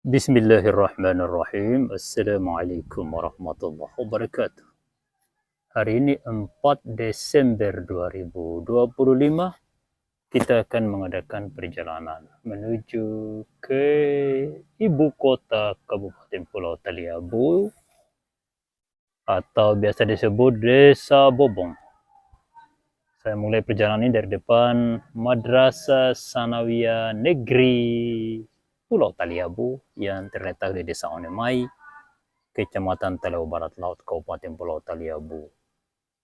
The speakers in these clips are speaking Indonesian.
Bismillahirrahmanirrahim. Assalamualaikum warahmatullahi wabarakatuh. Hari ini 4 Desember 2025, kita akan mengadakan perjalanan menuju ke ibu kota Kabupaten Pulau Taliabu atau biasa disebut Desa Bobong. Saya mulai perjalanan ini dari depan Madrasah Sanawiyah Negeri Pulau Taliabu yang terletak di Desa Onemai, Kecamatan Talawu Barat Laut, Kabupaten Pulau Taliabu,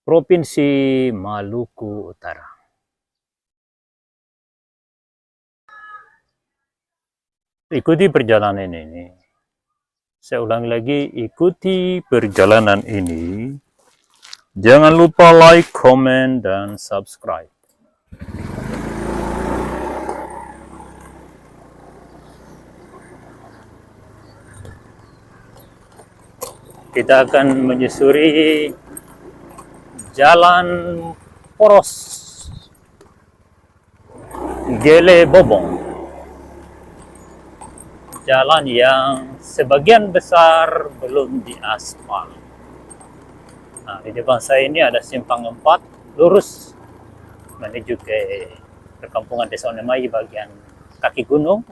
Provinsi Maluku Utara. Ikuti perjalanan ini. Saya ulangi lagi, ikuti perjalanan ini. Jangan lupa like, comment, dan subscribe. Kita akan menyusuri jalan poros Gele Bobong. Jalan yang sebagian besar belum diaspal. Nah, di depan saya ini ada simpang 4 lurus menuju ke perkampungan Desa Onemai bagian kaki gunung.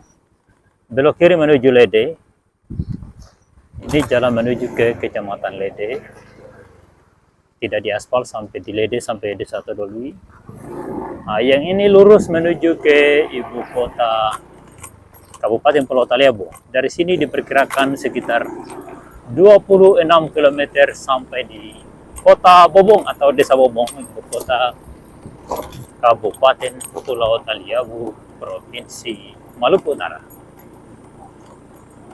Belok kiri menuju Lede. Ini jalan menuju ke Kecamatan Lede. Tidak diaspal sampai di Lede, sampai Desa Todolui. Nah, yang ini lurus menuju ke ibu kota Kabupaten Pulau Taliabu. Dari sini diperkirakan sekitar 26 km sampai di kota Bobong atau Desa Bobong, ibu kota Kabupaten Pulau Taliabu, Provinsi Maluku Utara.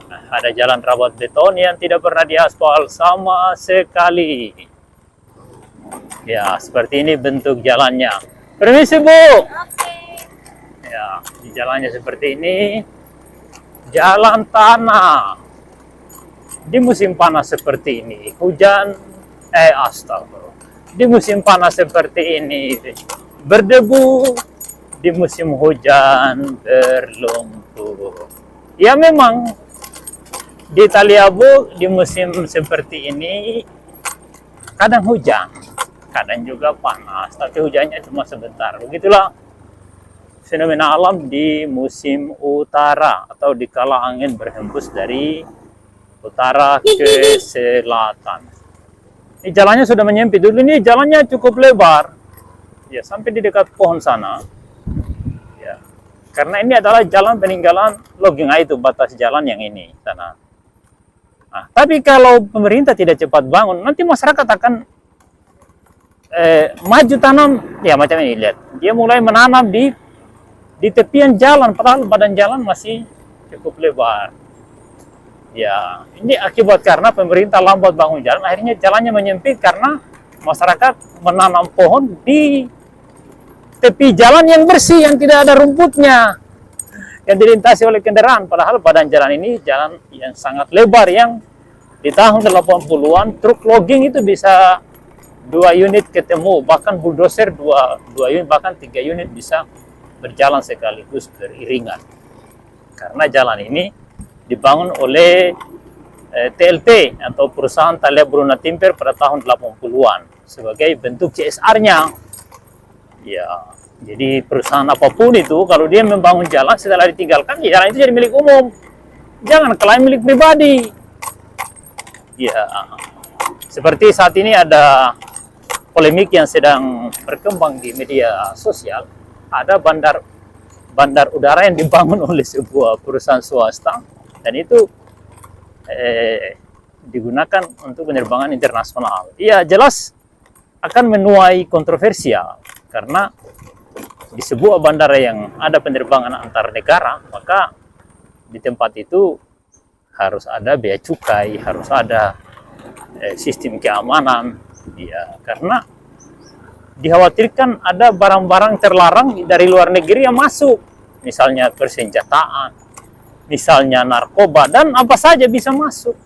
Nah, ada jalan rabat beton yang tidak pernah diaspal sama sekali. Ya, seperti ini bentuk jalannya. Permisi, Bu. Ya, di jalannya seperti ini. Jalan tanah. Di musim panas seperti ini, hujan, astagfirullah. Di musim panas seperti ini, berdebu. Di musim hujan, berlumpur. Ya, memang di Taliabu di musim seperti ini kadang hujan, kadang juga panas, tapi hujannya cuma sebentar. Begitulah fenomena alam di musim utara atau di kala angin berhembus dari utara ke selatan. Ini jalannya sudah menyempit. Dulu ini jalannya cukup lebar, ya, sampai di dekat pohon sana. Ya, karena ini adalah jalan peninggalan logging, itu batas jalan yang ini sana. Nah, tapi kalau pemerintah tidak cepat bangun, nanti masyarakat akan maju tanam, ya macam ini, lihat. Dia mulai menanam di tepian jalan, padahal badan jalan masih cukup lebar. Ya, ini akibat karena pemerintah lambat bangun jalan, akhirnya jalannya menyempit karena masyarakat menanam pohon di tepi jalan yang bersih, yang tidak ada rumputnya, yang dilintasi oleh kendaraan. Padahal badan jalan ini jalan yang sangat lebar, yang di tahun 80-an truk logging itu bisa 2 unit ketemu, bahkan bulldozer 2 unit, bahkan 3 unit bisa berjalan sekaligus beriringan. Karena jalan ini dibangun oleh TLT atau perusahaan Taliabu Lunak Timber pada tahun 80-an sebagai bentuk CSR-nya. Ya, jadi perusahaan apapun itu kalau dia membangun jalan setelah ditinggalkan, ya jalan itu jadi milik umum. Jangan klaim milik pribadi. Ya, seperti saat ini ada polemik yang sedang berkembang di media sosial. Ada bandar udara yang dibangun oleh sebuah perusahaan swasta, dan itu digunakan untuk penerbangan internasional. Ya, jelas akan menuai kontroversial karena di sebuah bandara yang ada penerbangan antar negara, maka di tempat itu harus ada bea cukai, harus ada sistem keamanan. Ya, karena dikhawatirkan ada barang-barang terlarang dari luar negeri yang masuk, misalnya persenjataan, misalnya narkoba, dan apa saja bisa masuk.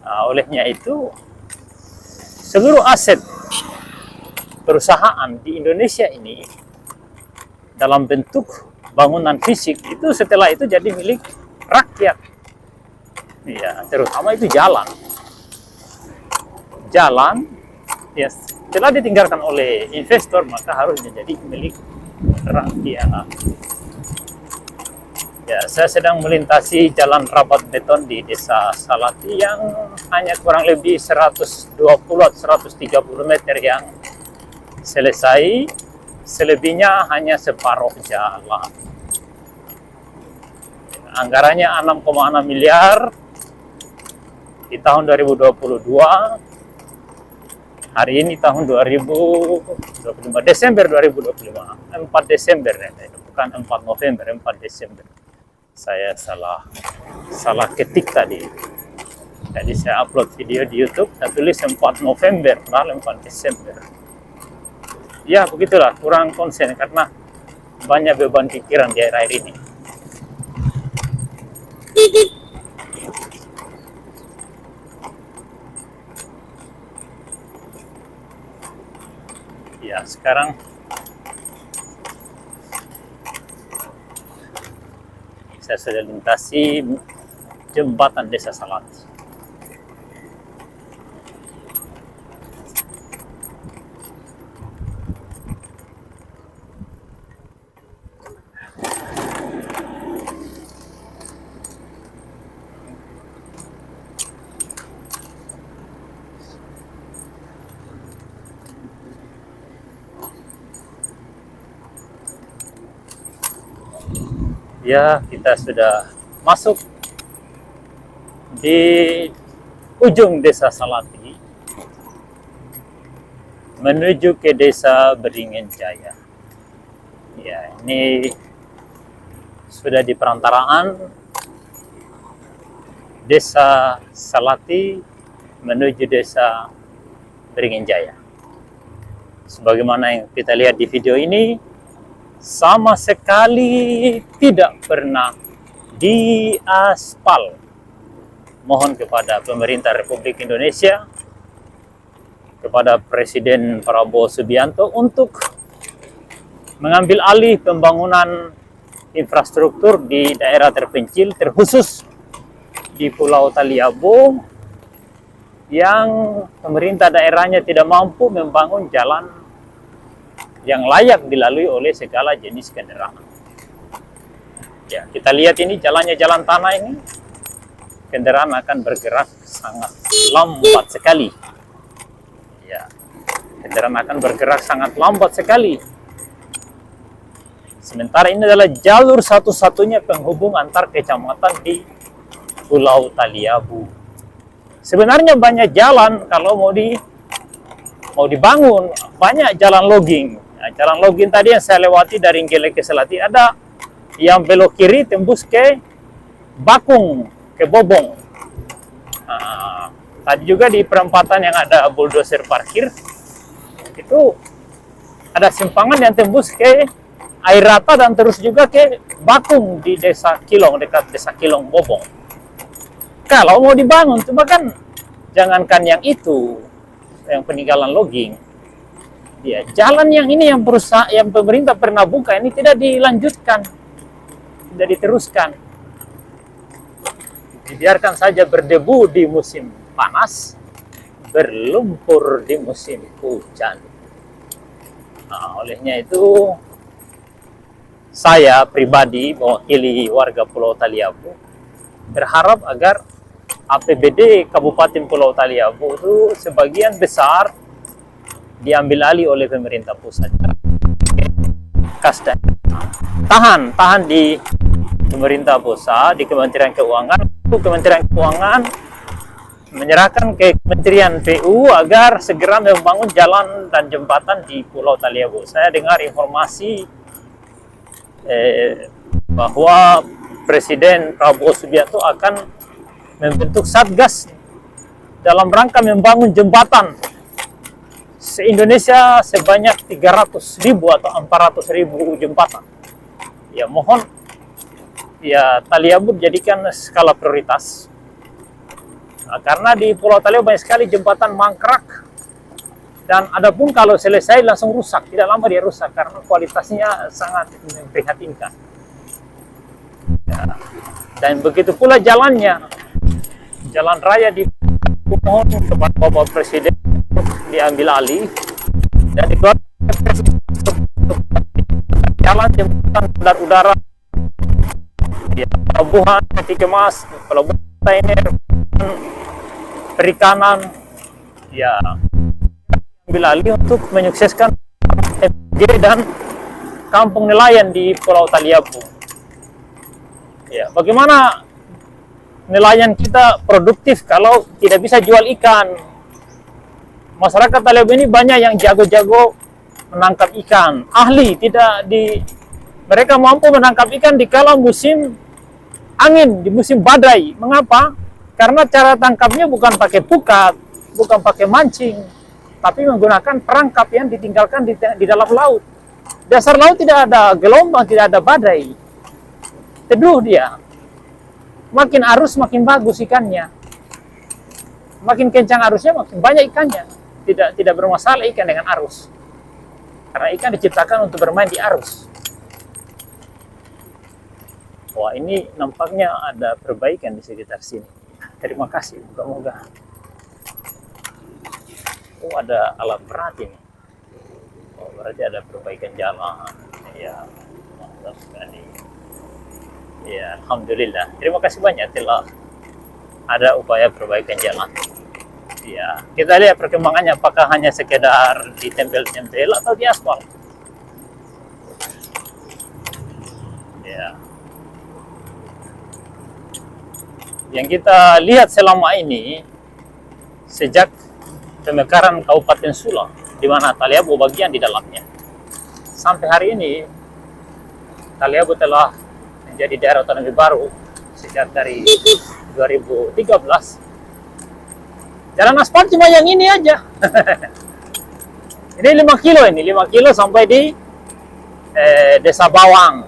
Nah, olehnya itu seluruh aset perusahaan di Indonesia ini dalam bentuk bangunan fisik itu setelah itu jadi milik rakyat. Ya, terutama itu jalan. Jalan ya setelah ditinggalkan oleh investor maka harus menjadi milik rakyat. Ya, saya sedang melintasi jalan rapat beton di Desa Salati yang hanya kurang lebih 120 atau 130 meter yang selesai, selebihnya hanya separuh jalan. Anggarannya 6,6 miliar di tahun 2022. Hari ini tahun 2025, Desember 2025, 4 Desember, bukan 4 November, 4 Desember. Saya salah ketik tadi. Jadi saya upload video di YouTube, saya tulis 4 November, padahal 4 Desember. Ya begitulah, kurang konsen karena banyak beban pikiran di akhir-akhir ini. Ya sekarang saya sudah lintasi jembatan Desa Salati. Ya, kita sudah masuk di ujung Desa Salati menuju ke Desa Beringin Jaya. Ya, ini sudah di perantaraan Desa Salati menuju Desa Beringin Jaya. Sebagaimana yang kita lihat di video ini, sama sekali tidak pernah diaspal. Mohon kepada pemerintah Republik Indonesia, kepada Presiden Prabowo Subianto untuk mengambil alih pembangunan infrastruktur di daerah terpencil, terkhusus di Pulau Taliabu, yang pemerintah daerahnya tidak mampu membangun jalan yang layak dilalui oleh segala jenis kendaraan. Ya, kita lihat ini jalannya jalan tanah ini, kendaraan akan bergerak sangat lambat sekali. Ya, kendaraan akan bergerak sangat lambat sekali. Sementara ini adalah jalur satu-satunya penghubung antar kecamatan di Pulau Taliabu. Sebenarnya banyak jalan kalau mau dibangun, banyak jalan logging. Nah, jalan logging tadi yang saya lewati dari Nggele ke Salati, ada yang belok kiri tembus ke Bakung, ke Bobong. Nah, tadi juga di perempatan yang ada bulldozer parkir, itu ada simpangan yang tembus ke Air Rata dan terus juga ke Bakung di Desa Kilong, dekat Desa Kilong Bobong. Kalau mau dibangun, cuma kan jangankan yang itu, yang peninggalan logging. Ya, jalan yang ini yang pemerintah pernah buka ini tidak dilanjutkan, tidak diteruskan. Dibiarkan saja berdebu di musim panas, berlumpur di musim hujan. Nah, olehnya itu saya pribadi mewakili warga Pulau Taliabu berharap agar APBD Kabupaten Pulau Taliabu itu sebagian besar diambil alih oleh pemerintah pusat. Kas tahan di pemerintah pusat, di Kementerian Keuangan. Kementerian Keuangan menyerahkan ke Kementerian PU agar segera membangun jalan dan jembatan di Pulau Taliabu. Saya dengar informasi bahwa Presiden Prabowo Subianto akan membentuk satgas dalam rangka membangun jembatan se-Indonesia sebanyak 300.000 atau 400.000 jembatan. Ya mohon, ya Taliabu jadikan skala prioritas. Nah, karena di Pulau Taliabu banyak sekali jembatan mangkrak, dan adapun kalau selesai langsung rusak, tidak lama dia rusak karena kualitasnya sangat memprihatinkan. Ya. Dan begitu pula jalannya. jalan raya di mohon kepada Bapak Presiden untuk diambil alih dan dikeluarkan jalan jembatan udara ya, pelabuhan Peti Kemas, pelabuhan kontainer, perikanan ya, ambil alih untuk menyukseskan FG dan kampung nelayan di Pulau Taliabu. Ya, bagaimana nelayan kita produktif kalau tidak bisa jual ikan? Masyarakat Taliabu ini banyak yang jago-jago menangkap ikan, ahli, tidak di mereka mampu menangkap ikan di kala musim angin, di musim badai. Mengapa? Karena cara tangkapnya bukan pakai pukat, bukan pakai mancing, tapi menggunakan perangkap yang ditinggalkan di dalam laut. Dasar laut tidak ada gelombang, tidak ada badai. Teduh dia. Makin arus makin bagus ikannya. Makin kencang arusnya makin banyak ikannya. Tidak bermasalah ikan dengan arus. Karena ikan diciptakan untuk bermain di arus. Wah, ini nampaknya ada perbaikan di sekitar sini. Terima kasih, moga-moga. Oh, ada alat berat ini. Oh, berarti ada perbaikan jalan. Ya, mantap sekali. Ya, alhamdulillah. Terima kasih banyak telah ada upaya perbaikan jalan. Ya, kita lihat perkembangannya apakah hanya sekedar ditempel-tempel atau di aspal. Ya. Yang kita lihat selama ini sejak pemekaran Kabupaten Sula, di mana Taliabu bagian di dalamnya, sampai hari ini Taliabu telah menjadi daerah otonomi baru sejak dari 2013. Jalan aspal cuma yang ini aja. Ini 5 kilo ini, 5 kilo sampai di Desa Bawang.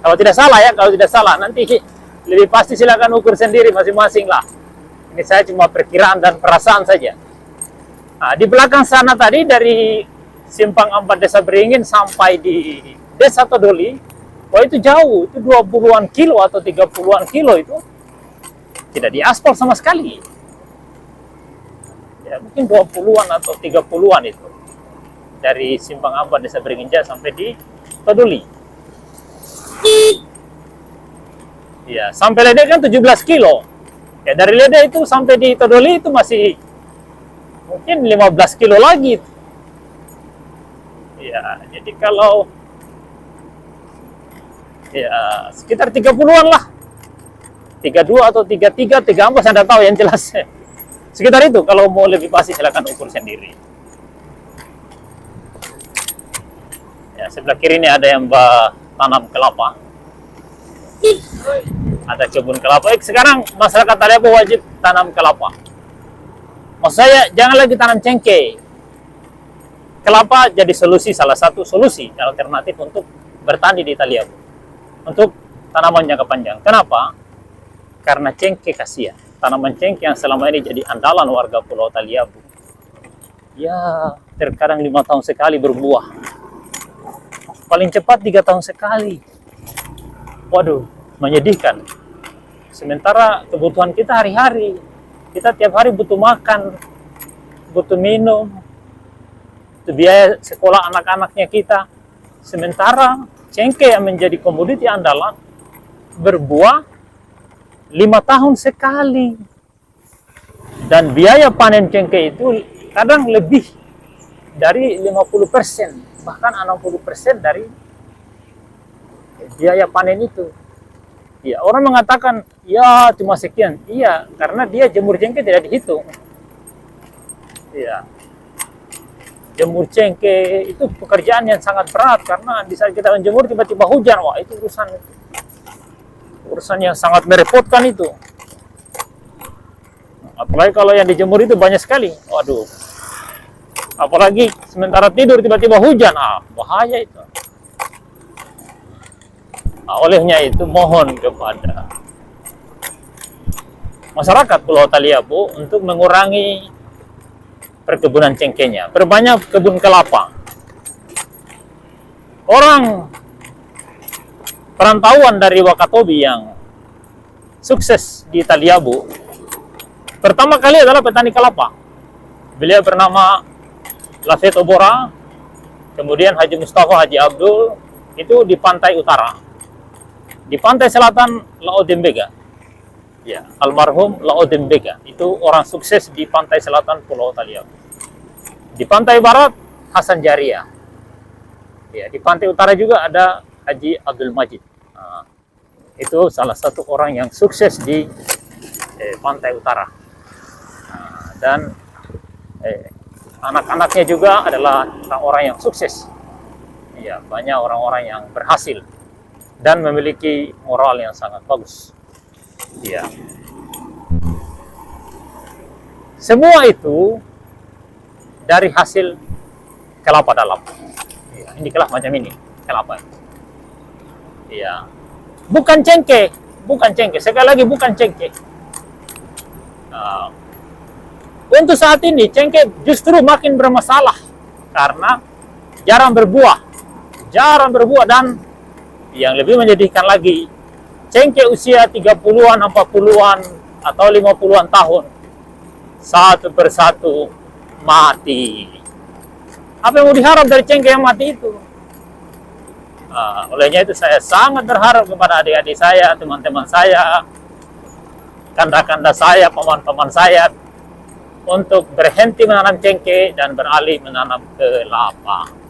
Kalau tidak salah ya, kalau tidak salah nanti lebih pasti silakan ukur sendiri masing-masing lah. Ini saya cuma perkiraan dan perasaan saja. Nah, di belakang sana tadi dari Simpang 4 Desa Beringin sampai di Desa Todoli, wah itu jauh, itu 20-an kilo atau 30-an kilo itu tidak diaspal sama sekali. Ya, mungkin 20-an atau 30-an itu. Dari Simpang 4 Desa Beringin sampai di Todoli. Ya, sampai Lede kan 17 kilo. Ya, dari Lede itu sampai di Todoli itu masih mungkin 15 kilo lagi. Ya, jadi kalau ya sekitar 30-an lah. 32 atau 33, 34 saya tidak tahu yang jelas. Sekitar itu, kalau mau lebih pasti silakan ukur sendiri. Ya, sebelah kiri ini ada yang tanam kelapa. Ada kebun kelapa. Sekarang masyarakat Taliabu wajib tanam kelapa. Maksud saya, jangan lagi tanam cengkeh. Kelapa jadi solusi, salah satu solusi alternatif untuk bertani di Taliabu. Untuk tanaman jangka panjang. Kenapa? Karena cengkeh kasihan. Tanaman cengkeh yang selama ini jadi andalan warga Pulau Taliabu. Ya, terkadang 5 tahun sekali berbuah. Paling cepat 3 tahun sekali. Waduh, menyedihkan. Sementara kebutuhan kita hari-hari. Kita tiap hari butuh makan, butuh minum, butuh biaya sekolah anak-anaknya kita. Sementara cengkeh yang menjadi komoditi andalan berbuah 5 tahun sekali. Dan biaya panen cengkeh itu kadang lebih dari 50%, bahkan 60% dari biaya panen itu. Ya, orang mengatakan, ya cuma sekian. Iya, karena dia jemur cengkeh tidak dihitung. Ya, jemur cengkeh itu pekerjaan yang sangat berat, karena di saat kita menjemur tiba-tiba hujan. Wah, itu urusan yang sangat merepotkan itu. Apalagi kalau yang dijemur itu banyak sekali. Waduh. Apalagi sementara tidur tiba-tiba hujan. Bahaya itu. Olehnya itu mohon kepada masyarakat Pulau Taliabu untuk mengurangi perkebunan cengkehnya. Perbanyak kebun kelapa. Orang perantauan dari Wakatobi yang sukses di Taliabu Pertama kali adalah petani kelapa. Beliau bernama Lafet Obora, kemudian Haji Mustafa Haji Abdul, itu di pantai utara. Di pantai selatan, Laodembega. Ya, almarhum Laodembega, itu orang sukses di pantai selatan Pulau Taliabu. Di pantai barat, Hasan Jaria. Ya, di pantai utara juga ada Haji Abdul Majid. Nah, itu salah satu orang yang sukses di pantai utara. Nah, dan anak-anaknya juga adalah orang-orang yang sukses. Ya, banyak orang-orang yang berhasil dan memiliki moral yang sangat bagus. Ya. Semua itu dari hasil kelapa dalam. Ya, ini kelapa macam ini, kelapa. Ya. Bukan cengkeh, bukan cengkeh. Sekali lagi bukan cengkeh. Untuk saat ini cengkeh justru makin bermasalah karena jarang berbuah dan yang lebih menyedihkan lagi, cengkeh usia 30-an, 40-an, atau 50-an tahun, satu persatu mati. Apa yang mau diharap dari cengkeh yang mati itu? Olehnya itu saya sangat berharap kepada adik-adik saya, teman-teman saya, kanda-kanda saya, paman-paman saya, untuk berhenti menanam cengkeh dan beralih menanam kelapa.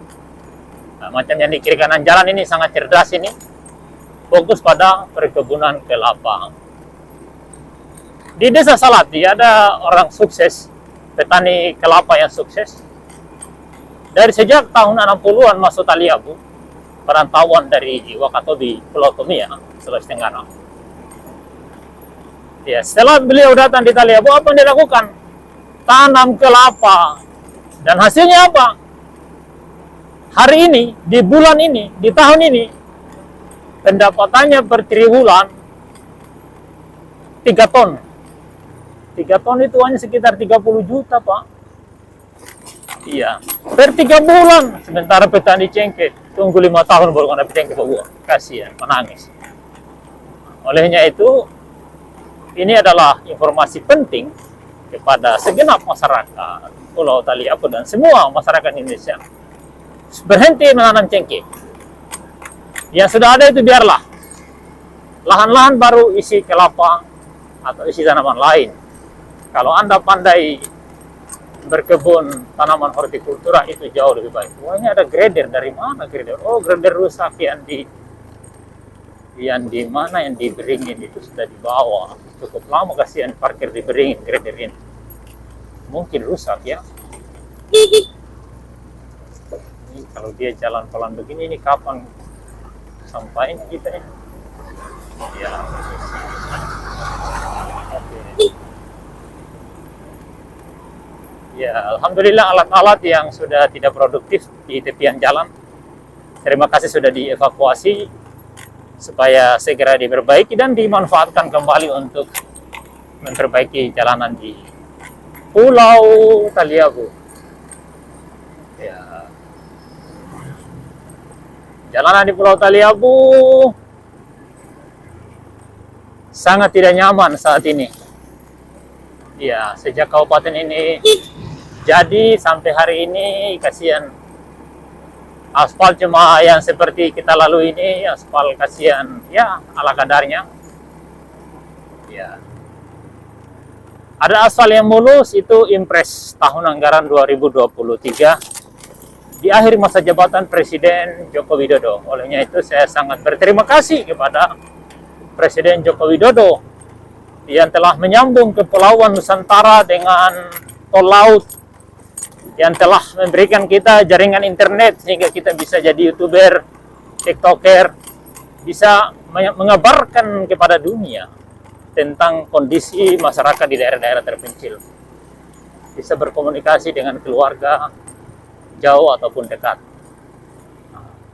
Macam yang di kiri kanan jalan ini sangat cerdas ini, fokus pada perkebunan kelapa. Di Desa Salati ada orang sukses, petani kelapa yang sukses. Dari sejak tahun 60-an masuk Taliabu, perantauan dari Wakatobi, Pulau Tomia, Sulawesi Tenggara. Ya, setelah beliau datang di Taliabu, apa yang dia lakukan? Tanam kelapa. Dan hasilnya apa? Hari ini, di bulan ini, di tahun ini, pendapatannya per triwulan 3 ton. 3 ton itu hanya sekitar 30 juta, Pak. Iya, per 3 bulan. Sementara petani cengkeh tunggu 5 tahun baru kena cengkeh buah. Kasihan, menangis. Olehnya itu, ini adalah informasi penting kepada segenap masyarakat Pulau Taliabu dan semua masyarakat Indonesia. Berhenti menanam cengkeh. Yang sudah ada itu biarlah. Lahan-lahan baru isi kelapa atau isi tanaman lain. Kalau Anda pandai berkebun tanaman hortikultura itu jauh lebih baik. Wah, ini ada grader. Dari mana grader? Oh, grader rusak yang di mana, yang di Beringin itu sudah dibawa. Cukup lama kasihan parkir di Beringin grader ini. Mungkin rusak ya. Ini kalau dia jalan pelan begini, ini kapan sampainya kita ya? Ya. Ya, alhamdulillah alat-alat yang sudah tidak produktif di tepian jalan, terima kasih sudah dievakuasi supaya segera diperbaiki dan dimanfaatkan kembali untuk memperbaiki jalanan di Pulau Taliabu. Ya. Jalanan di Pulau Taliabu sangat tidak nyaman saat ini. Ya, sejak kabupaten ini jadi sampai hari ini, kasihan. Aspal cuma yang seperti kita lalui ini, aspal kasihan, ya ala kadarnya. Ya. Ada aspal yang mulus, itu impres tahun anggaran 2023 di akhir masa jabatan Presiden Joko Widodo. Olehnya itu saya sangat berterima kasih kepada Presiden Joko Widodo yang telah menyambung Kepulauan Nusantara dengan tol laut, yang telah memberikan kita jaringan internet sehingga kita bisa jadi YouTuber, TikToker, bisa mengabarkan kepada dunia tentang kondisi masyarakat di daerah-daerah terpencil. Bisa berkomunikasi dengan keluarga jauh ataupun dekat.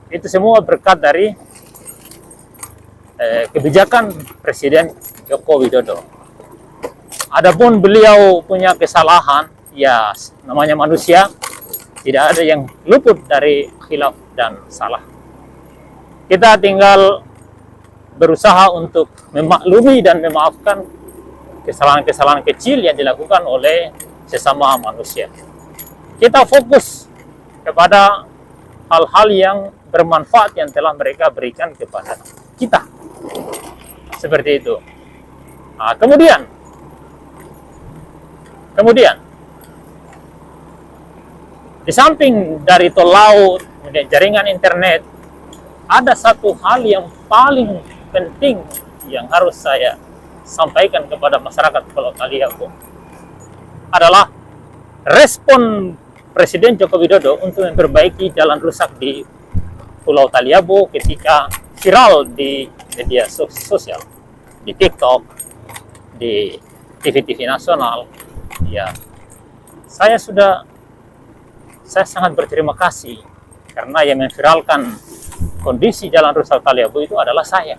Itu semua berkat dari kebijakan Presiden Joko Widodo. Adapun beliau punya kesalahan, ya namanya manusia, tidak ada yang luput dari khilaf dan salah. Kita tinggal berusaha untuk memaklumi dan memaafkan kesalahan-kesalahan kecil yang dilakukan oleh sesama manusia. Kita fokus kepada hal-hal yang bermanfaat yang telah mereka berikan kepada kita. Seperti itu. Nah, kemudian di samping dari tol laut, kemudian jaringan internet, ada satu hal yang paling penting yang harus saya sampaikan kepada masyarakat Pulau Taliabu, adalah respon Presiden Joko Widodo untuk memperbaiki jalan rusak di Pulau Taliabu ketika viral di media sosial, di TikTok, di TV-TV nasional. Ya, saya sangat berterima kasih karena yang memviralkan kondisi jalan rusak Taliabu itu adalah saya.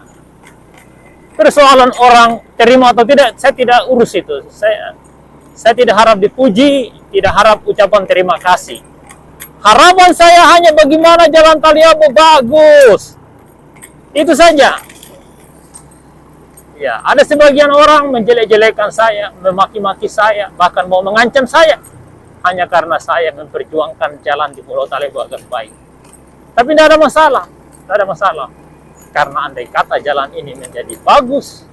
Persoalan orang terima atau tidak, saya tidak urus itu. Saya tidak harap dipuji, tidak harap ucapan terima kasih. Harapan saya hanya bagaimana jalan Taliabu bagus. Itu saja. Ya, ada sebagian orang menjelek-jelekan saya, memaki-maki saya, bahkan mau mengancam saya hanya karena saya memperjuangkan jalan di Pulau Taliabu agar baik. Tapi tidak ada masalah. Karena andai kata jalan ini menjadi bagus,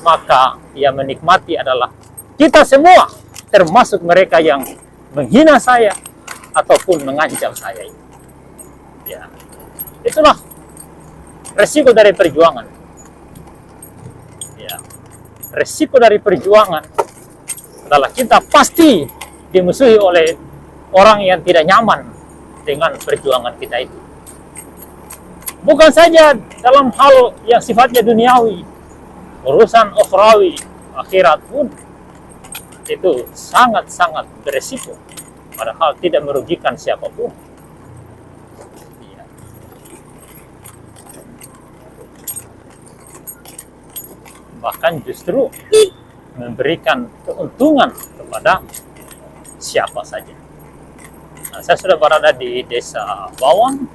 maka yang menikmati adalah kita semua, termasuk mereka yang menghina saya ataupun mengancam saya. Ya, itulah resiko dari perjuangan. Resiko dari perjuangan adalah kita pasti dimusuhi oleh orang yang tidak nyaman dengan perjuangan kita itu. Bukan saja dalam hal yang sifatnya duniawi, urusan ukhrawi, akhirat pun itu sangat-sangat beresiko, padahal tidak merugikan siapapun. Bahkan justru memberikan keuntungan kepada siapa saja. Nah, saya sudah berada di Desa Bawang,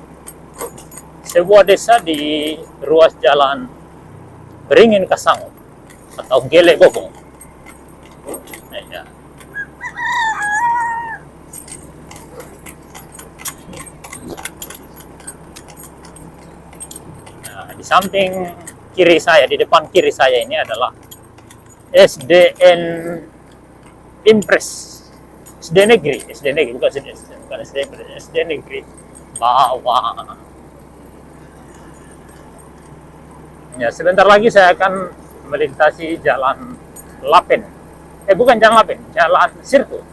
sebuah desa di ruas jalan Beringin Kasangu atau Gele Bobong. Nah, di samping kiri saya, di depan kiri saya ini adalah SDN Impres, SD Negeri, bukan SD Negeri Bawang. Ya, sebentar lagi saya akan melintasi jalan Lapen. Bukan jalan Lapen, jalan Sirkuit.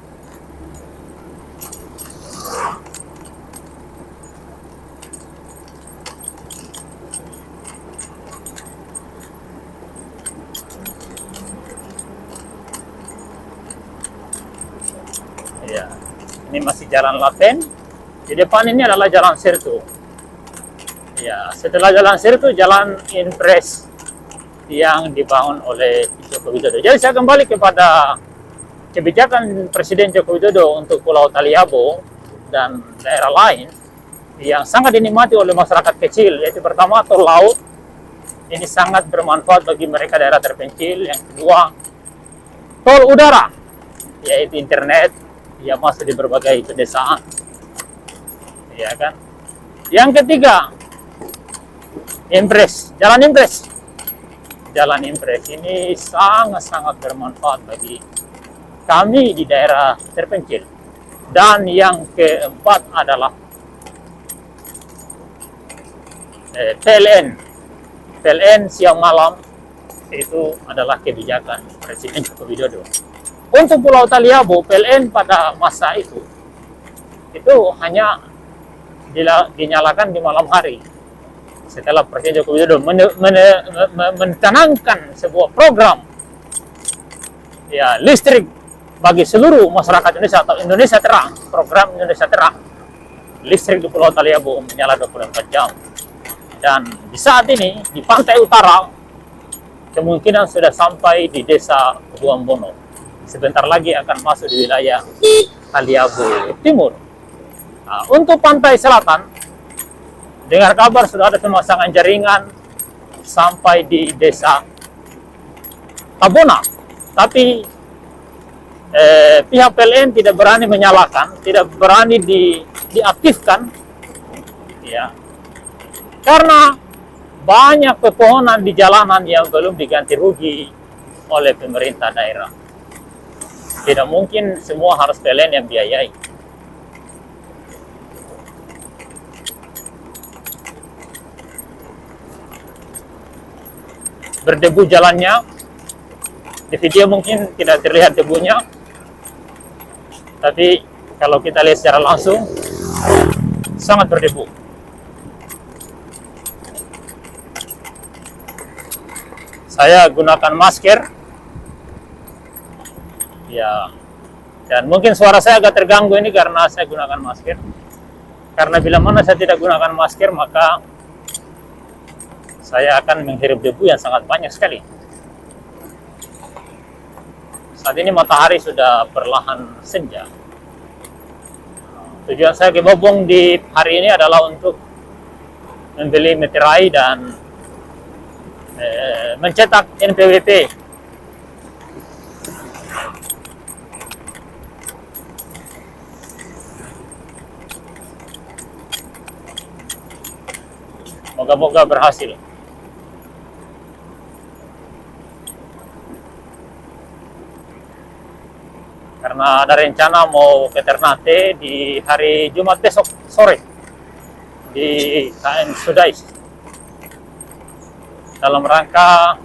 Ya, ini masih jalan Lapen. Di depan ini adalah jalan Sirkuit. Ya, setelah jalan Sirkuit, jalan Impres yang dibangun oleh Joko Widodo. Jadi saya kembali kepada kebijakan Presiden Joko Widodo untuk Pulau Taliabu dan daerah lain yang sangat dinikmati oleh masyarakat kecil. Yaitu pertama, tol laut. Ini sangat bermanfaat bagi mereka daerah terpencil. Yang kedua, tol udara, yaitu internet yang masuk di berbagai pedesaan, ya kan. Yang ketiga, jalan Impres ini sangat-sangat bermanfaat bagi kami di daerah terpencil. Dan yang keempat adalah PLN siang malam, itu adalah kebijakan Presiden Joko Widodo. Untuk Pulau Taliabu, PLN pada masa itu hanya dinyalakan di malam hari. Setelah Presiden Joko Widodo mencanangkan sebuah program ya listrik bagi seluruh masyarakat Indonesia atau Indonesia Terang, program Indonesia Terang, listrik di Pulau Taliabu menyala 24 jam. Dan di saat ini di pantai utara kemungkinan sudah sampai di Desa Buambono. Sebentar lagi akan masuk di wilayah Taliabu Timur. Nah, untuk pantai selatan, dengar kabar sudah ada pemasangan jaringan sampai di Desa tapi pihak PLN tidak berani menyalakan, tidak berani diaktifkan, ya, karena banyak pepohonan di jalanan yang belum diganti rugi oleh pemerintah daerah. Tidak mungkin semua harus PLN yang biayai. Berdebu jalannya, di video mungkin tidak terlihat debunya, tapi kalau kita lihat secara langsung sangat berdebu. Saya gunakan masker, ya, dan mungkin suara saya agak terganggu ini karena saya gunakan masker. Karena bila mana saya tidak gunakan masker, maka saya akan menghirup debu yang sangat banyak sekali. Saat ini matahari sudah perlahan senja. Tujuan saya ke Bobong di hari ini adalah untuk membeli meterai dan mencetak NPWP. Moga-moga berhasil. Karena ada rencana mau ke Ternate di hari Jumat besok sore di KM Sudais dalam rangka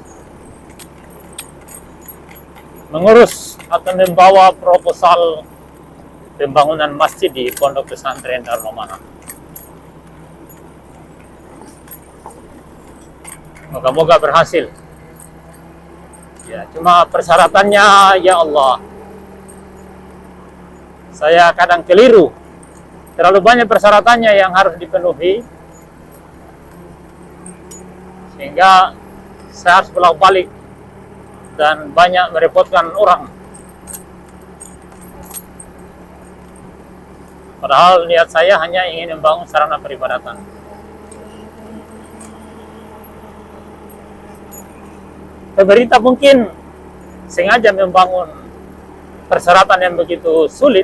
mengurus atau membawa proposal pembangunan masjid di Pondok Pesantren Darul Amanah. Moga-moga berhasil. Ya, cuma persyaratannya, ya Allah, saya kadang keliru. Terlalu banyak persyaratannya yang harus dipenuhi, sehingga saya harus bolak-balik dan banyak merepotkan orang. Padahal niat saya hanya ingin membangun sarana peribadatan. Pemerintah mungkin sengaja membangun persyaratan yang begitu sulit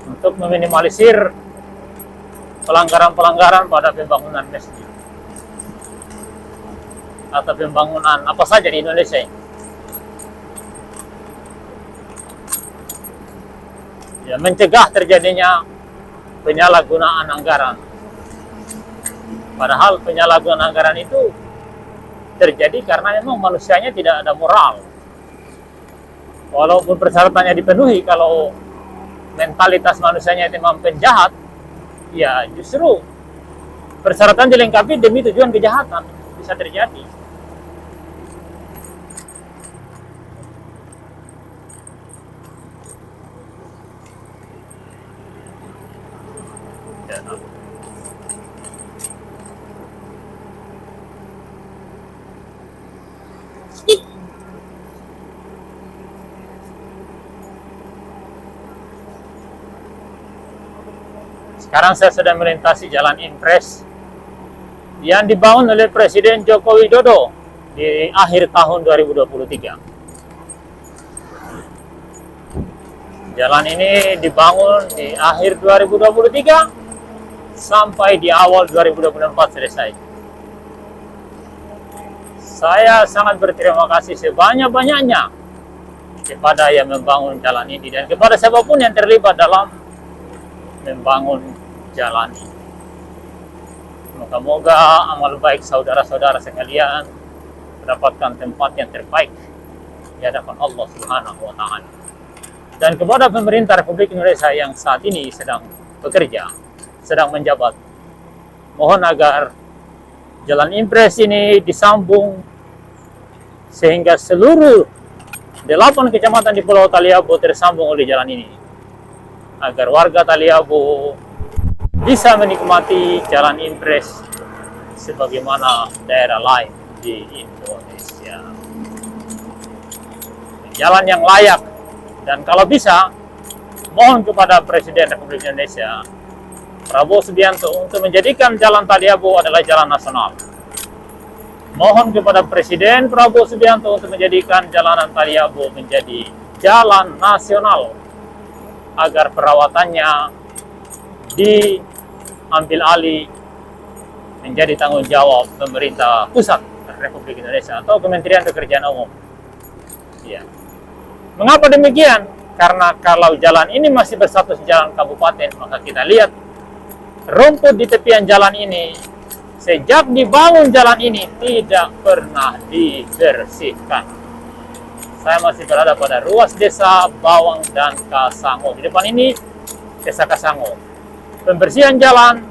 untuk meminimalisir pelanggaran-pelanggaran pada pembangunan masjid atau pembangunan apa saja di Indonesia ini. Ya, mencegah terjadinya penyalahgunaan anggaran. Padahal penyalahgunaan anggaran itu terjadi karena memang manusianya tidak ada moral. Walaupun persyaratannya dipenuhi, kalau mentalitas manusianya itu memang penjahat, ya justru persyaratan dilengkapi demi tujuan kejahatan bisa terjadi. Ya. Sekarang saya sedang melintasi jalan Impres yang dibangun oleh Presiden Joko Widodo di akhir tahun 2023. Jalan ini dibangun di akhir 2023 sampai di awal 2024 selesai. Saya sangat berterima kasih sebanyak-banyaknya kepada yang membangun jalan ini dan kepada siapapun yang terlibat dalam membangun jalan ini. Moga-moga amal baik saudara-saudara sekalian mendapatkan tempat yang terbaik di hadapan Allah Subhanahu wa Ta'ala. Dan kepada pemerintah Republik Indonesia yang saat ini sedang bekerja, sedang menjabat, mohon agar jalan Impres ini disambung sehingga seluruh 8 kecamatan di Pulau Taliabu tersambung oleh jalan ini, agar warga Taliabu bisa menikmati jalan Impres sebagaimana daerah lain di Indonesia. Jalan yang layak, dan kalau bisa mohon kepada Presiden Republik Indonesia Prabowo Subianto untuk menjadikan jalan Taliabu adalah jalan nasional. Mohon kepada Presiden Prabowo Subianto untuk menjadikan jalanan Taliabu menjadi jalan nasional agar perawatannya diambil alih menjadi tanggung jawab pemerintah pusat Republik Indonesia atau Kementerian Pekerjaan Umum. Ya. Mengapa demikian? Karena kalau jalan ini masih berstatus jalan kabupaten, maka kita lihat rumput di tepian jalan ini sejak dibangun jalan ini tidak pernah dibersihkan. Saya masih berada pada ruas desa Bawang dan Kasango. Di depan ini desa Kasango. Pembersihan jalan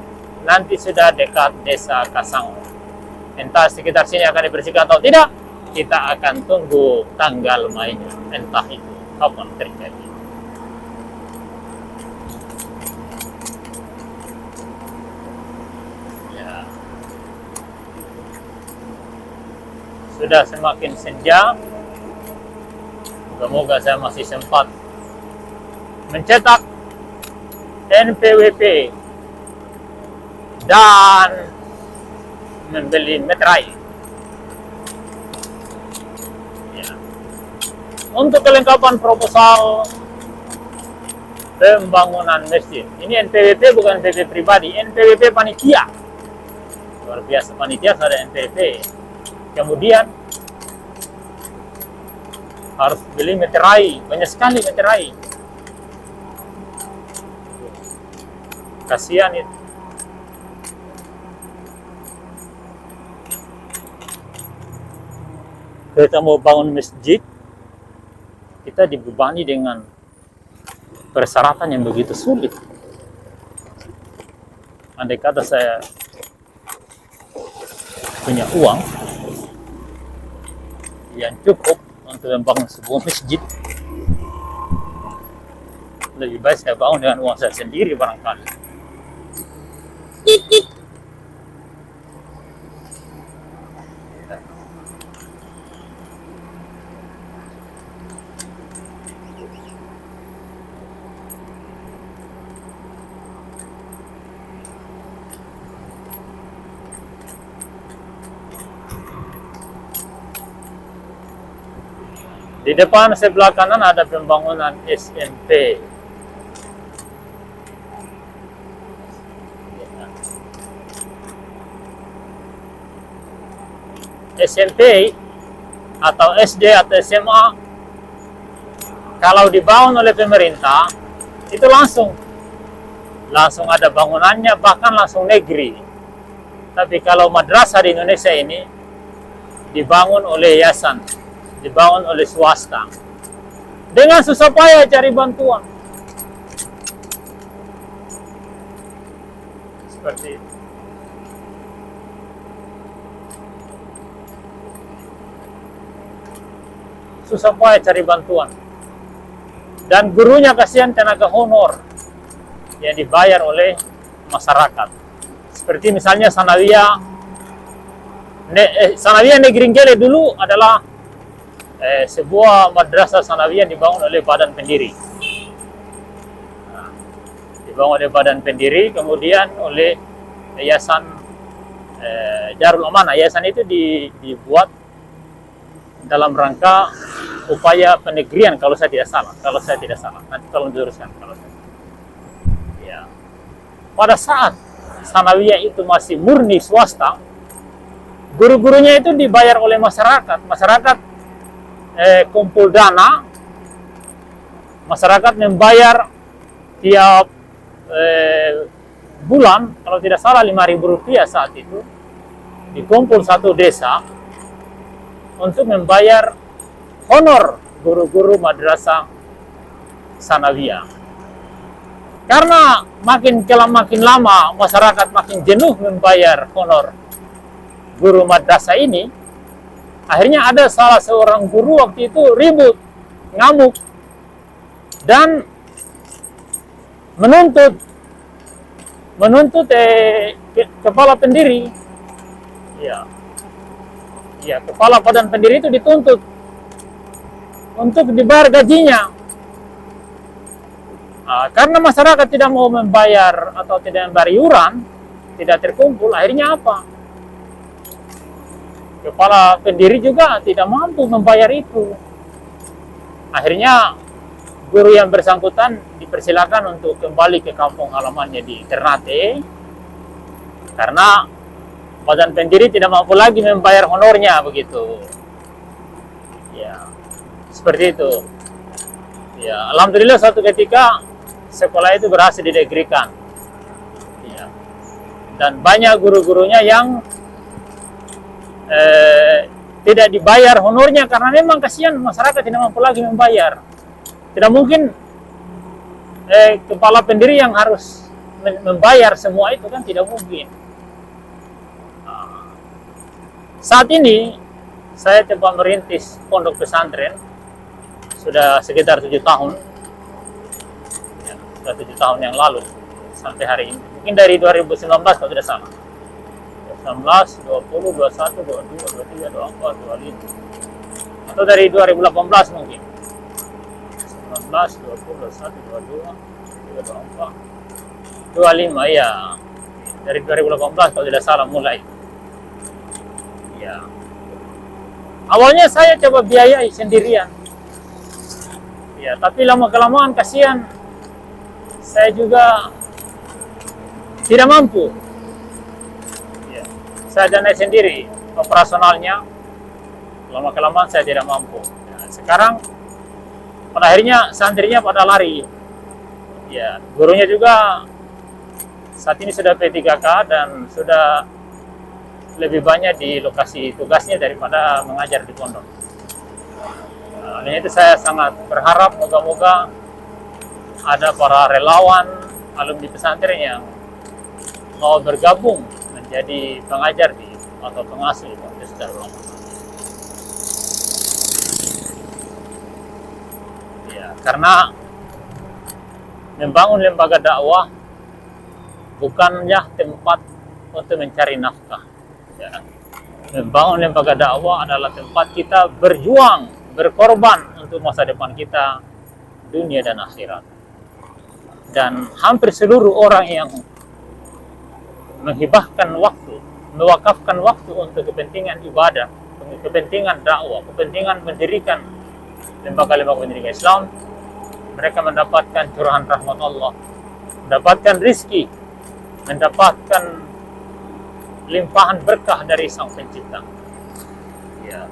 nanti sudah dekat desa Kasango. Entah sekitar sini akan dibersihkan atau tidak, kita akan tunggu tanggal mainnya. Entah itu kapan terjadi. Ya. Sudah semakin senja. Semoga saya masih sempat mencetak NPWP dan membeli meterai. Ya. Untuk kelengkapan proposal pembangunan masjid, ini NPWP bukan NPWP pribadi, NPWP panitia. Luar biasa, panitia ada NPWP. Kemudian harus beli meterai, banyak sekali meterai. Kasihan itu. Kita mau bangun masjid, kita dibebani dengan persyaratan yang begitu sulit. Andai kata saya punya uang yang cukup untuk membangun sebuah masjid, lebih baik saya bangun dengan uang saya sendiri barangkali. Di depan sebelah kanan ada pembangunan SMP. SMP atau SD atau SMA kalau dibangun oleh pemerintah itu langsung ada bangunannya, bahkan langsung negeri. Tapi kalau madrasah di Indonesia ini dibangun oleh yayasan, dibangun oleh swasta dengan susah payah cari bantuan seperti itu. Susah payah cari bantuan, dan gurunya kasihan tenaga honor yang dibayar oleh masyarakat. Seperti misalnya Sanawiyah Negeri Gele dulu adalah sebuah madrasah sanawiyah dibangun oleh badan pendiri. Dibangun oleh badan pendiri, kemudian oleh yayasan Darul Amanah. Yayasan itu dibuat dalam rangka upaya penegrian kalau saya tidak salah. Nanti tolong diluruskan kalau saya. Ya. Pada saat sanawiyah itu masih murni swasta, guru-gurunya itu dibayar oleh masyarakat. Masyarakat kumpul dana, masyarakat membayar tiap bulan, kalau tidak salah Rp5.000 saat itu, dikumpul satu desa untuk membayar honor guru-guru madrasah sanawiyah. Karena makin lama masyarakat makin jenuh membayar honor guru madrasah ini, akhirnya ada salah seorang guru waktu itu ribut, ngamuk, dan menuntut kepala pendiri. Ya, kepala badan pendiri itu dituntut untuk dibayar gajinya. Karena masyarakat tidak mau membayar atau tidak membayar iuran, tidak terkumpul, akhirnya apa? kepala pendiri juga tidak mampu membayar itu. Akhirnya guru yang bersangkutan dipersilakan untuk kembali ke kampung halamannya di Ternate karena badan pendiri tidak mampu lagi membayar honornya begitu. Ya, seperti itu. Ya, alhamdulillah suatu ketika sekolah itu berhasil didegrikan. Ya. Dan banyak guru-gurunya yang tidak dibayar honornya karena memang kasihan masyarakat tidak mampu lagi membayar. Tidak mungkin kepala pendiri yang harus membayar semua itu kan tidak mungkin. Saat ini saya coba merintis pondok pesantren sudah sekitar 7 tahun. Ya, sudah 7 tahun yang lalu sampai hari ini. Mungkin dari 2019 kalau tidak salah. 19, 20, 21, 22, 23, 24, 25. Atau dari 2018 mungkin. 19, 20, 21, 22, 23, 24, 25 ya. Dari 2018 kalau tidak salah mulai. Ya. Awalnya saya coba biayai sendirian. Ya, tapi lama-kelamaan kasihan saya juga tidak mampu. Ya, saya danai sendiri operasionalnya. Lama-kelamaan saya tidak mampu. Ya, sekarang pada akhirnya santrinya pada lari. Ya, gurunya juga saat ini sudah P3K dan sudah lebih banyak di lokasi tugasnya daripada mengajar di pondok. Nah, itu saya sangat berharap moga-moga ada para relawan alumni pesantren yang mau bergabung menjadi pengajar di atau pengasuh Pondok Darul Amanah. Ya, karena membangun lembaga dakwah bukannya tempat untuk mencari nafkah. Ya. Membangun lembaga dakwah adalah tempat kita berjuang, berkorban untuk masa depan kita, dunia dan akhirat. Dan hampir seluruh orang yang menghibahkan waktu, mewakafkan waktu untuk kepentingan ibadah, kepentingan dakwah, kepentingan mendirikan lembaga-lembaga pendidikan Islam, mereka mendapatkan curahan rahmat Allah, mendapatkan rizki, mendapatkan limpahan berkah dari Sang Pencipta. Ya.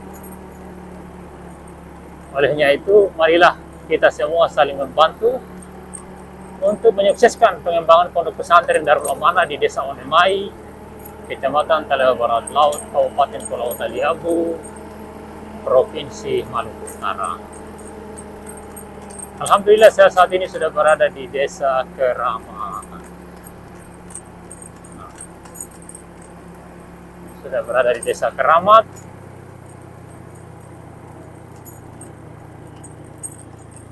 Olehnya itu, marilah kita semua saling membantu untuk menyukseskan pengembangan pondok pesantren Darul Amanah di Desa Onemai, Kecamatan Talaga Barat Laut, Kabupaten Pulau Taliabu, Provinsi Maluku Utara. Alhamdulillah saya saat ini sudah berada di Desa Keramat. Sudah berada di Desa Keramat.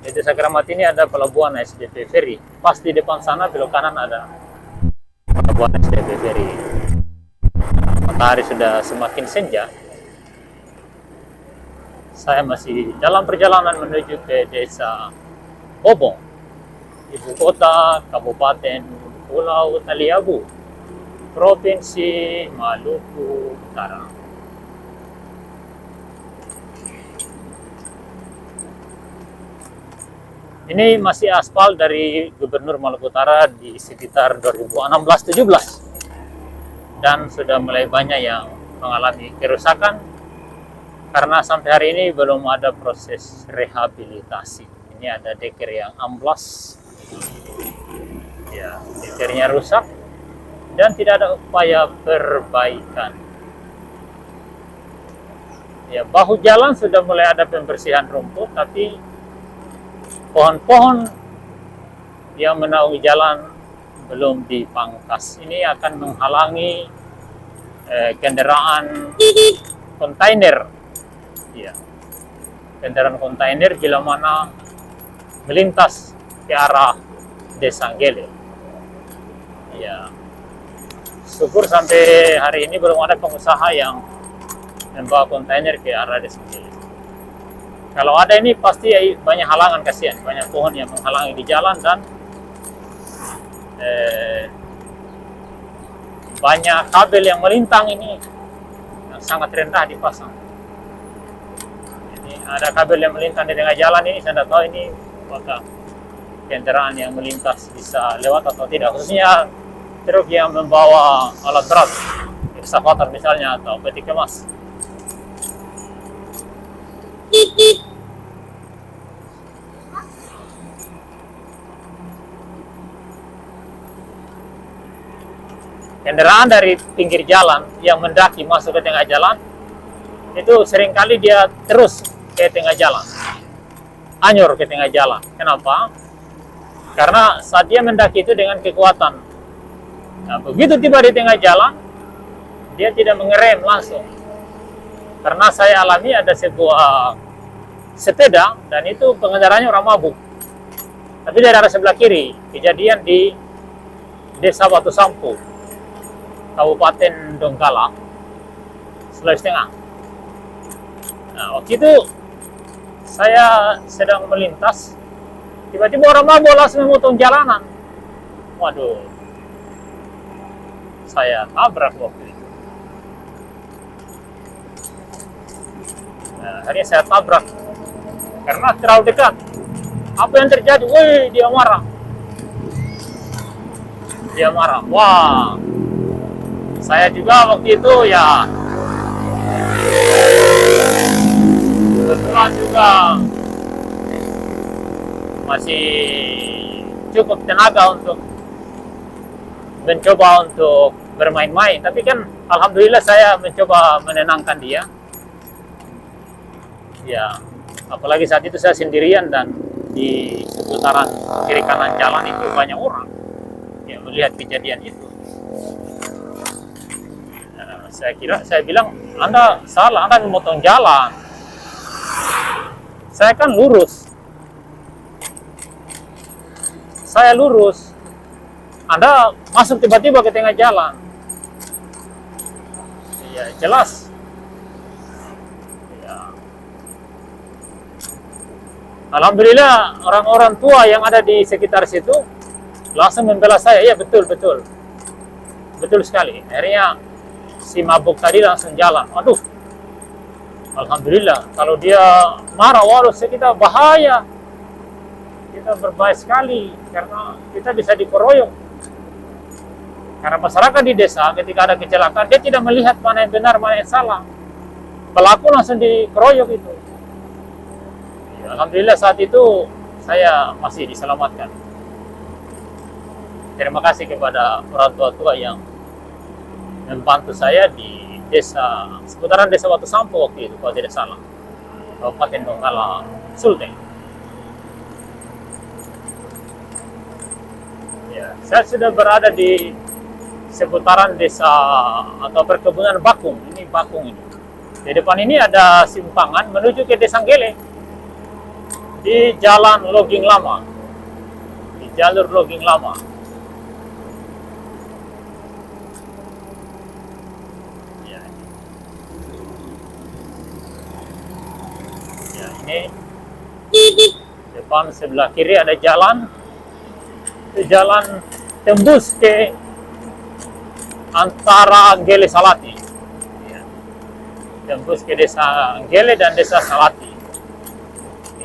Di Desa Keramat ini ada pelabuhan SDP Ferry. Pas di depan sana belok kanan ada pelabuhan SDP Ferry. Matahari sudah semakin senja. Saya masih dalam perjalanan menuju ke Desa Bobong, ibu kota Kabupaten Pulau Taliabu, Provinsi Maluku Utara. Ini masih aspal dari Gubernur Maluku Utara di sekitar 2016-17 dan sudah mulai banyak yang mengalami kerusakan karena sampai hari ini belum ada proses rehabilitasi. Ini ada deker yang amblas, ya, dekernya rusak dan tidak ada upaya perbaikan. Ya, bahu jalan sudah mulai ada pembersihan rumput, tapi pohon-pohon yang menaungi jalan belum dipangkas. Ini akan menghalangi kendaraan kontainer, ya, kendaraan kontainer bila mana melintas ke arah Desa Gele. Ya, syukur sampai hari ini belum ada pengusaha yang membawa kontainer ke arah Desa Gele. Kalau ada ini pasti banyak halangan, kasihan, banyak pohon yang menghalangi di jalan dan banyak kabel yang melintang ini. sangat rendah dipasang. Ini ada kabel yang melintas di tengah jalan ini, saya tidak tahu ini apakah kendaraan yang melintas bisa lewat atau tidak, khususnya truk yang membawa alat berat, ekskavator misalnya atau peti kemas. Kendaraan dari pinggir jalan yang mendaki masuk ke tengah jalan, itu seringkali dia terus ke tengah jalan, anyur ke tengah jalan. Kenapa? Karena saat dia mendaki itu dengan kekuatan. Nah, begitu tiba di tengah jalan, dia tidak mengerem langsung. Karena saya alami ada sebuah sepeda, dan itu pengendaranya orang mabuk. Tapi dari arah sebelah kiri, kejadian di Desa Batu Sampu, Kabupaten Donggala, Sulawesi Tengah. Nah, waktu itu saya sedang melintas, tiba-tiba orang mabuk langsung memotong jalanan. Waduh, saya tabrak waktu itu. Nah, akhirnya saya tabrak karena terlalu dekat. Apa yang terjadi? Wih, dia marah. Dia marah. Wah, saya juga waktu itu ya kebetulan juga masih cukup tenaga untuk mencoba untuk bermain-main, tapi kan alhamdulillah saya mencoba menenangkan dia. Ya, apalagi saat itu saya sendirian dan di seputaran kiri kanan jalan itu banyak orang yang melihat kejadian itu. Saya bilang, Anda salah, Anda memotong jalan. Saya kan lurus. Saya lurus. Anda masuk tiba-tiba ke tengah jalan. Ya, jelas. Ya. Alhamdulillah orang-orang tua yang ada di sekitar situ langsung membela saya. Ya, betul. Betul sekali. Akhirnya si mabuk tadi langsung jalan. Aduh, alhamdulillah. Kalau dia marah, waduh, kita bahaya. Kita berbahaya sekali karena kita bisa dikeroyok. Karena masyarakat di desa ketika ada kecelakaan, dia tidak melihat mana yang benar, mana yang salah. Pelaku langsung dikeroyok itu. Ya, alhamdulillah saat itu saya masih diselamatkan. Terima kasih kepada orang tua yang membantu saya di desa seputaran Desa Batu Sampu waktu itu, kalau tidak salah, Kabupaten Donggala, Sulteng. Ya, saya sudah berada di seputaran desa atau perkebunan Bakung. Ini Bakung ini. Di depan ini ada simpangan menuju ke Desa Nggele di Jalan Loging Lama, di jalur Loging Lama. Ini depan sebelah kiri ada jalan, itu jalan tembus ke antara Nggele Salati, ya. Tembus ke Desa Nggele dan Desa Salati,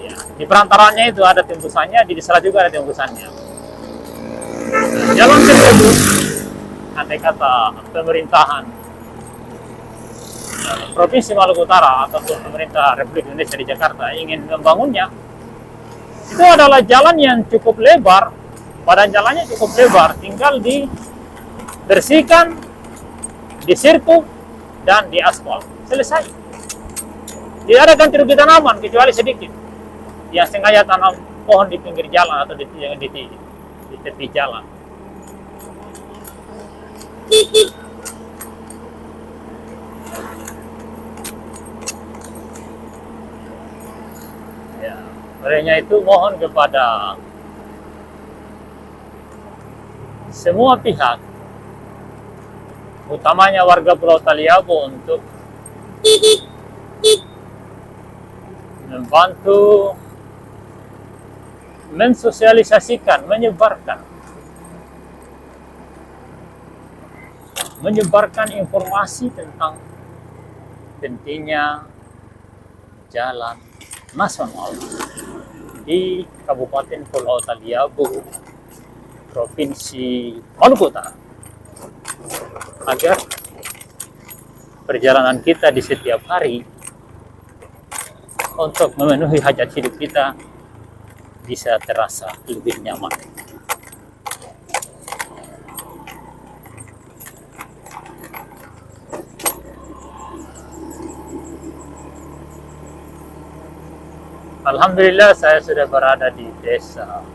ya. Di perantaranya itu ada tembusannya, di desa juga ada tembusannya. Jalan tersebut, andai kata pemerintahan Provinsi Maluku Utara ataupun pemerintah Republik Indonesia di Jakarta ingin membangunnya, itu adalah jalan yang cukup lebar, badan jalannya cukup lebar, tinggal dibersihkan, disirkup, dan diaspal. Selesai. Tidak ada ganti rugi tanaman kecuali sedikit. Yang sengaja tanam pohon di pinggir jalan atau di tepi jalan. Olehnya itu mohon kepada semua pihak, utamanya warga Pulau Taliabu, untuk membantu mensosialisasikan, menyebarkan informasi tentang pentingnya jalan nasional di Kabupaten Pulau Taliabu, Provinsi Maluku Utara, agar perjalanan kita di setiap hari untuk memenuhi hajat hidup kita bisa terasa lebih nyaman. Alhamdulillah saya sudah berada di Desa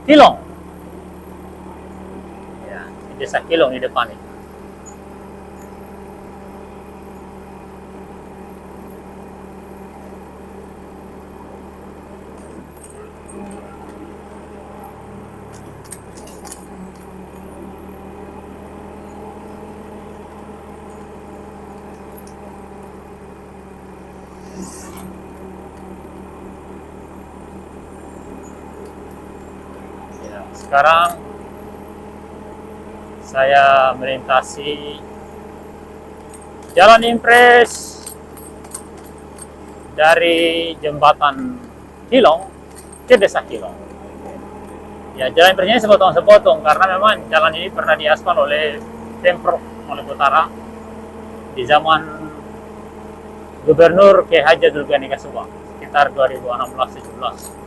Kilong. Ya, di Desa Kilong di depan ini. Sekarang saya melintasi Jalan Impres dari Jembatan Kilong ke Desa Kilong. Ya, jalan Impresnya sepotong-sepotong karena memang jalan ini pernah diaspal oleh Pemprov Maluku Utara di zaman Gubernur K. Haji Abdul Ghani Kasubag sekitar 2016-17.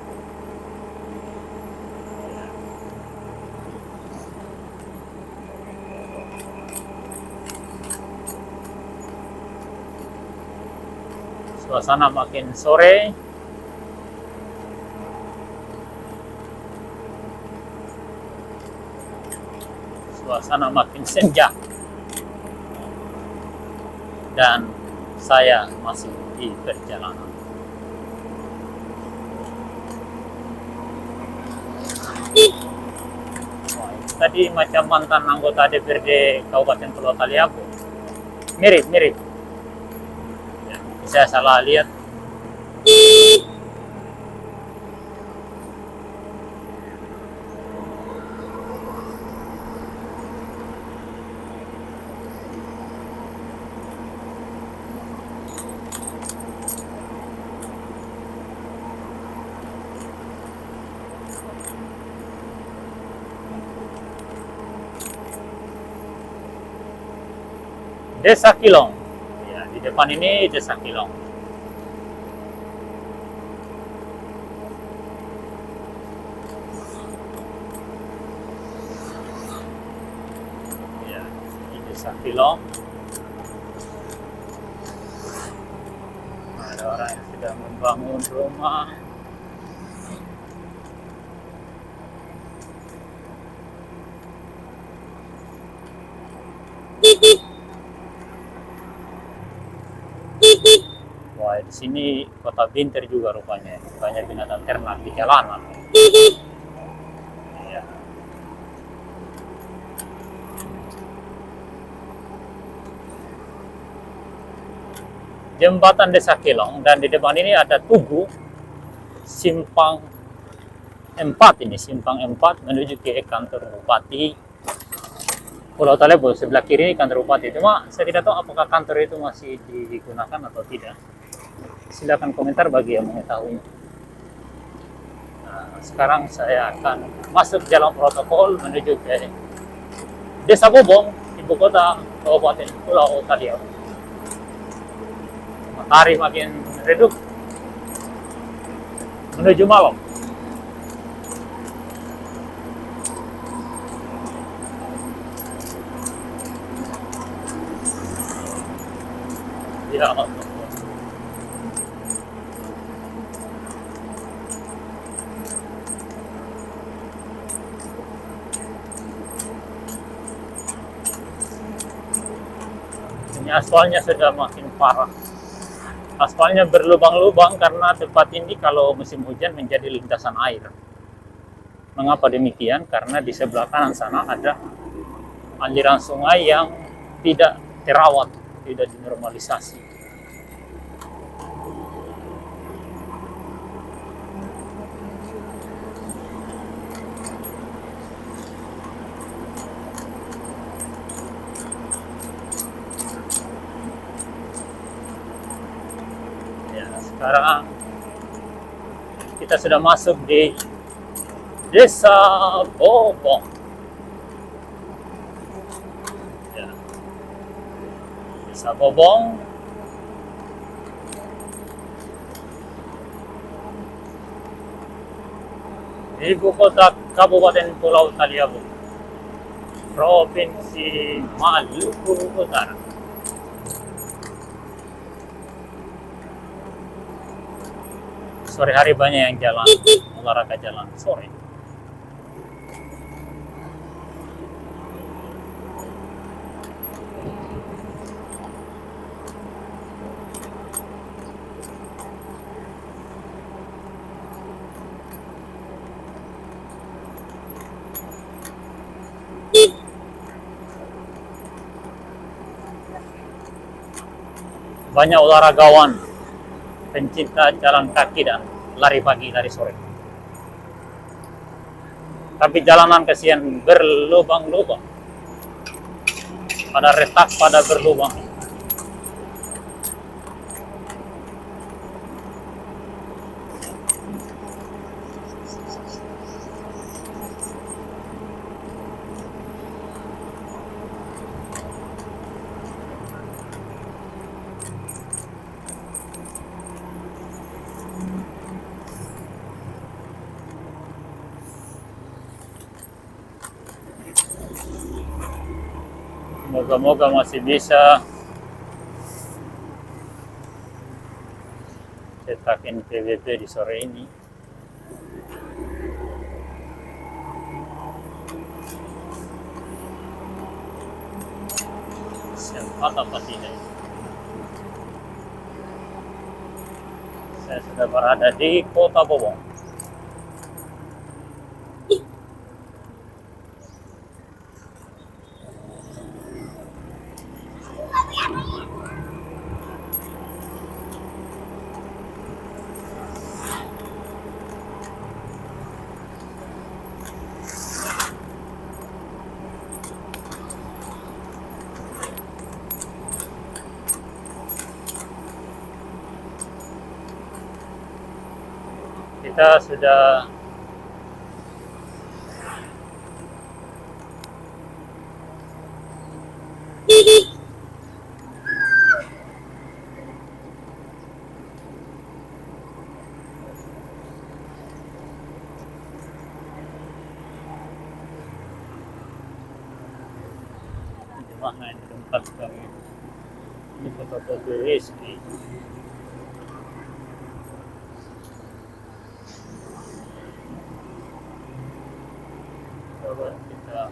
Suasana makin sore, suasana makin senja, dan saya masih di perjalanan. Tadi macam mantan anggota DPRD Kabupaten Pulau Taliabu, mirip. Saya salah lihat. Desa Kilong. Ya, di depan ini Desa Kilong. Ya, di Desa Kilong. Ada orang yang sedang membangun rumah. Wah, di sini kota Binter juga rupanya. Banyak binatang ternak di jalanan. Ya. Jembatan Desa Kilong, dan di depan ini ada Tugu Simpang 4 ini, Simpang 4 menuju ke kantor Bupati Pulau Taliabu. Sebelah kiri ini kantor Bupati. Cuma saya tidak tahu apakah kantor itu masih digunakan atau tidak. Silakan komentar bagi yang mengetahui. Nah, sekarang saya akan masuk jalan protokol menuju ke Desa Bobong, ibu kota Kabupaten Pulau Taliabu. Matahari makin redup menuju malam. Ya Allah. Ini aspalnya sudah makin parah. Aspalnya berlubang-lubang karena tempat ini kalau musim hujan menjadi lintasan air. Mengapa demikian? Karena di sebelah kanan sana ada aliran sungai yang tidak terawat, tidak dinormalisasi. Sekarang kita sudah masuk di Desa Bobong. Ya. Desa Bobong. Ibu kota Kabupaten Pulau Taliabu, Provinsi Maluku Utara. Sore hari banyak yang jalan, olahraga jalan sore. Banyak olahragawan pencinta jalan kaki dan lari pagi, lari sore. Tapi jalanan kesian berlubang-lubang, pada retak, pada berlubang. Moga-moga masih bisa cetakin PBB di sore ini. Sempat apa tidak? Saya sudah berada di Kota Bobong. Kita sudah di mana ini tempat kami? Ini foto-foto Rizky. Coba kita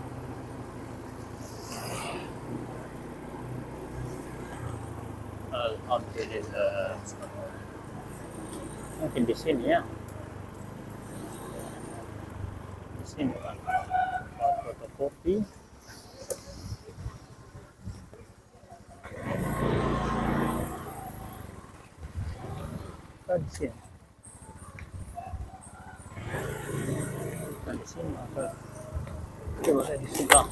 alhamdulillah, mungkin di sini ya, di sini kan fotokopi. Di sini, di sini apa? Coba saya di sebelah.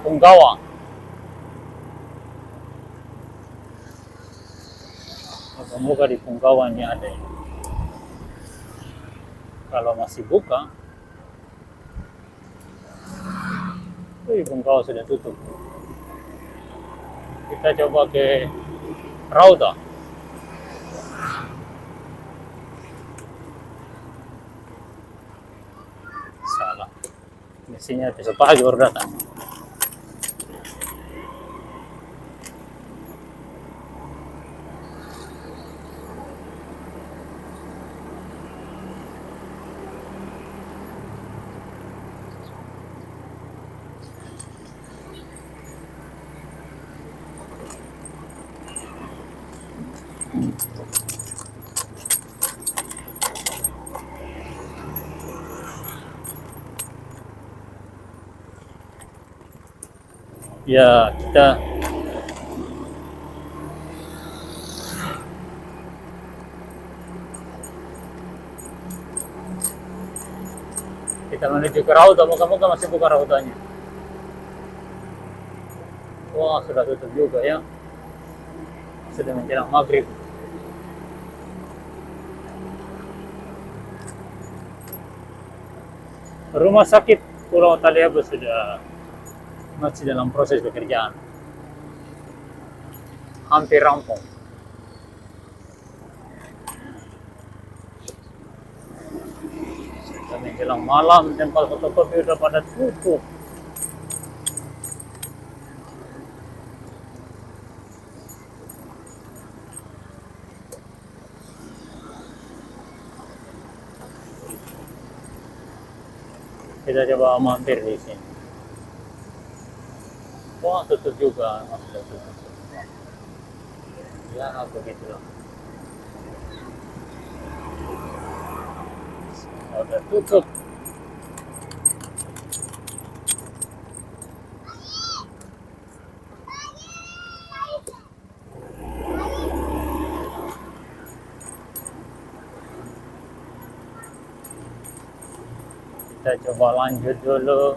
Punggawa. Moga-moga di Punggawa ini ada. Kalau masih buka, Punggawa sudah tutup. Kita coba ke Rauda. Salah. Mestinya besok pagi baru datang. Ya, kita Kita menuju ke Rauda, moga-moga masih buka Raudanya. Wah, sudah tutup juga ya. Sudah menjelang maghrib. Rumah sakit Pulau Taliabu sudah masih dalam proses pekerjaan. Hampir rampung. Sudah menjelang malam, tempat fotokopi sudah pada tutup. Kita coba mampir di sini. Wah, tutup juga. Sudah tutup. Ya, begitulah. Sudah tutup. Kita coba lanjut dulu.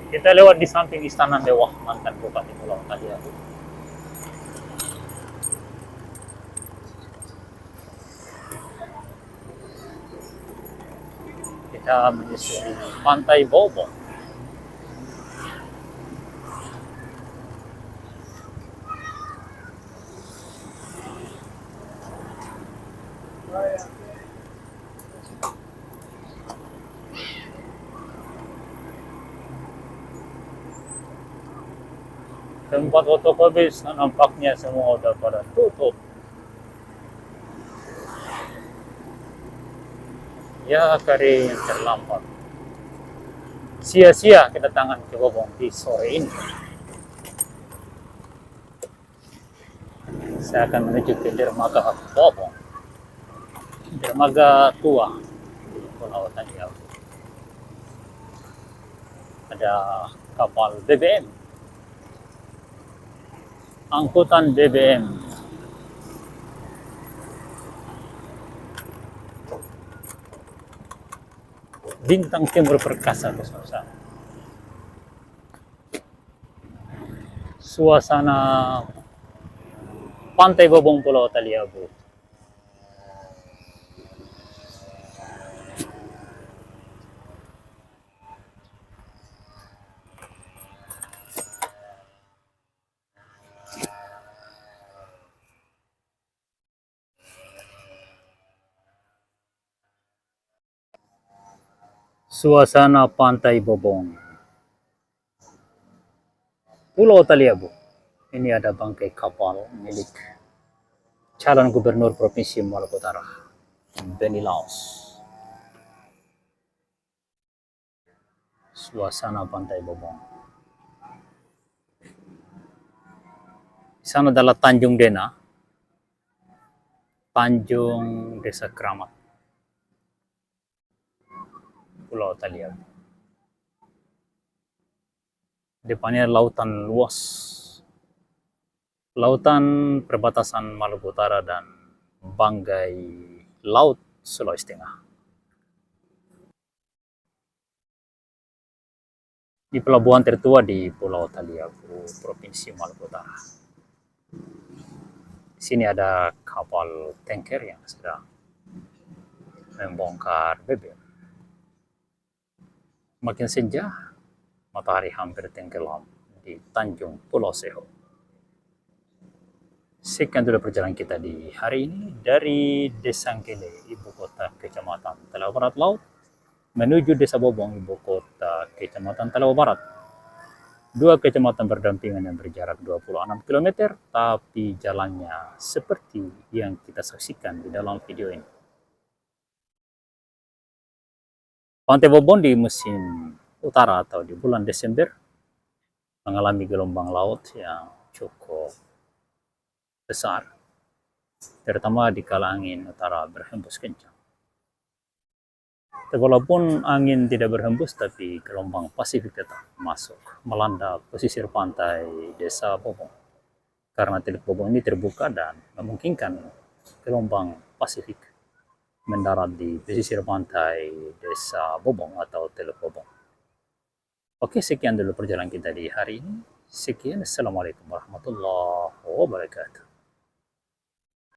Kita lewat di samping Istana Dewa mantan Bupati Pulau Taliabu. Kita menyusuri Pantai Bobong. Tempat fotokopi nampaknya semua udah pada tutup. Ya, kering terlambat. Sia-sia kedatangan ke Bobong di sore ini. Saya akan menuju ke dermaga Bobong. Dermaga tua di Pulau Taliabu. Ada kapal BBM. Angkutan BBM. Bintang Timur Perkasa bersama. Suasana Pantai Bobong Pulau Taliabu. Suasana Pantai Bobong Pulau Taliabu. Ini ada bangkai kapal milik calon gubernur Provinsi Maluku Utara, Benny Laos. Suasana Pantai Bobong. Di sana adalah Tanjung Dena, Tanjung Desa Keramat, Pulau Taliabu. Depannya lautan luas, lautan perbatasan Maluku Utara dan banggai laut Sulawesi Tengah. Di pelabuhan tertua di Pulau Taliabu, Provinsi Maluku Utara. Di sini ada kapal tanker yang sedang membongkar BBM. Makin senja, matahari hampir tenggelam di Tanjung Pulau Seho. Sekian dulu perjalanan kita di hari ini dari Desa Ngkele, ibu kota Kecamatan Talawa Barat Laut, menuju Desa Bobong, ibu kota Kecamatan Talawa Barat. Dua kecamatan berdampingan yang berjarak 26 km, tapi jalannya seperti yang kita saksikan di dalam video ini. Pantai Bobong di musim utara atau di bulan Desember mengalami gelombang laut yang cukup besar, terutama di kala angin utara berhembus kencang. Walaupun angin tidak berhembus, tapi gelombang Pasifik tetap masuk, melanda pesisir pantai Desa Bobong. Karena Teluk Bobong ini terbuka dan memungkinkan gelombang Pasifik mendarat di pesisir pantai Desa Bobong atau Teluk Bobong. Oke, sekian dulu perjalanan kita di hari ini. Sekian, Assalamualaikum warahmatullahi wabarakatuh.